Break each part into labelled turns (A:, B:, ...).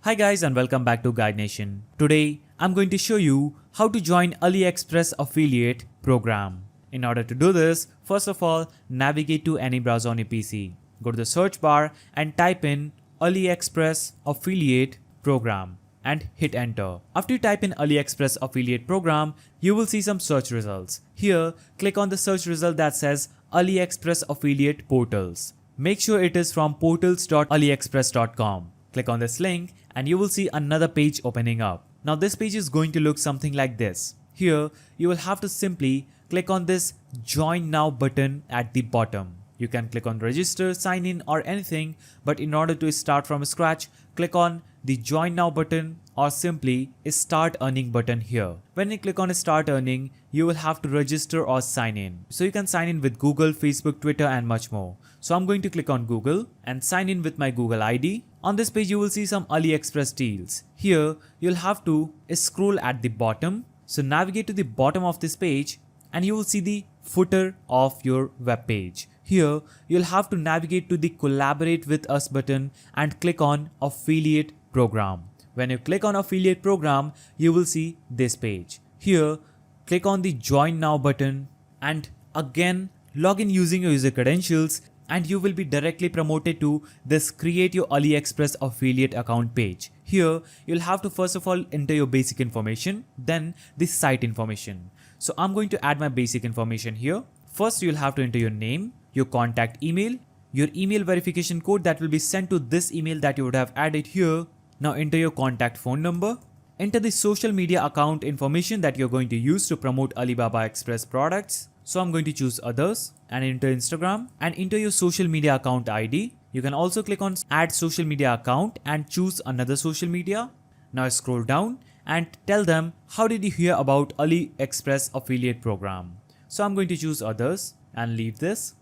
A: Hi guys and welcome back to Guide Nation. Today I'm going to show you how to join AliExpress affiliate program. In order to do this, first of all, navigate to any browser on your PC. Go to the search bar and type in AliExpress affiliate program and hit enter. After you type in AliExpress affiliate program, you will see some search results. Here, click on the search result that says AliExpress affiliate portals. Make sure it is from portals.aliexpress.com. Click on this link and you will see another page opening up. Now this page is going to look something like this. Here, you will have to simply click on this join now button at the bottom. You can click on register, sign in or anything, but in order to start from scratch, click on the join now button or simply start earning button here. When you click on start earning, you will have to register or sign in. So you can sign in with Google, Facebook, Twitter and much more. So I'm going to click on Google and sign in with my Google ID. On this page you will see some AliExpress deals. Here you'll have to scroll at the bottom. So navigate to the bottom of this page and you will see the footer of your web page. Here you'll have to navigate to the collaborate with us button and click on affiliate program. When you click on affiliate program, you will see this page. Here click on the join now button and again log in using your user credentials and you will be directly promoted to this create your AliExpress affiliate account page. Here you'll have to first of all enter your basic information, then the site information. So I'm going to add my basic information here. First you'll have to enter your name, your contact email, your email verification code that will be sent to this email that you would have added here. Now enter your contact phone number. Enter the social media account information that you're going to use to promote Alibaba Express products. So I'm going to choose others and enter Instagram and enter your social media account ID. You can also click on add social media account and choose another social media. Now scroll down and tell them how did you hear about AliExpress affiliate program. So I'm going to choose others and leave this.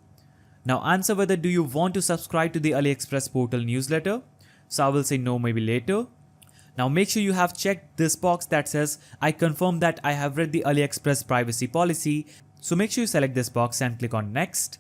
A: Now answer whether do you want to subscribe to the AliExpress portal newsletter. So I will say no, maybe later. Now make sure you have checked this box that says I confirm that I have read the AliExpress privacy policy. So make sure you select this box and click on next.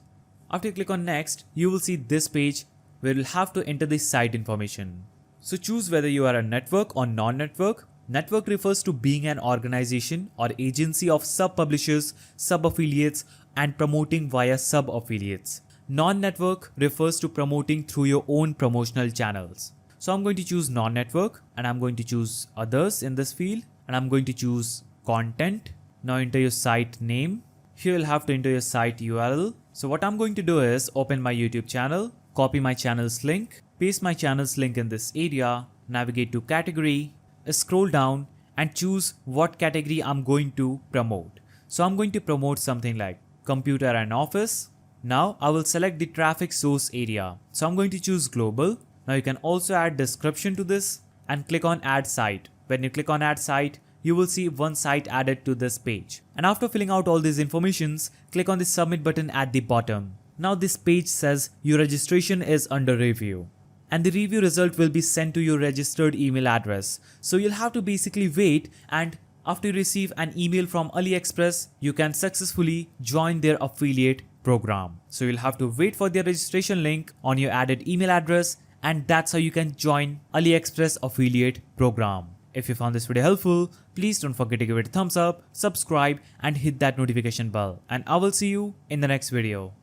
A: After you click on next, you will see this page where you'll have to enter the site information. So choose whether you are a network or non-network. Network refers to being an organization or agency of sub-publishers, sub-affiliates and promoting via sub-affiliates. Non-network refers to promoting through your own promotional channels. So I'm going to choose non-network and I'm going to choose others in this field and I'm going to choose content. Now enter your site name. Here you'll have to enter your site URL. So what I'm going to do is open my YouTube channel, copy my channel's link, paste my channel's link in this area, navigate to category, scroll down and choose what category I'm going to promote. So I'm going to promote something like computer and office. Now I will select the traffic source area. So I'm going to choose global. Now you can also add description to this and click on add site. When you click on add site, you will see one site added to this page. And after filling out all these informations, click on the submit button at the bottom. Now this page says your registration is under review. And the review result will be sent to your registered email address. So you'll have to basically wait and after you receive an email from AliExpress, you can successfully join their affiliate program. So you'll have to wait for their registration link on your added email address and that's how you can join AliExpress affiliate program. If you found this video helpful, please don't forget to give it a thumbs up, subscribe and hit that notification bell and I will see you in the next video.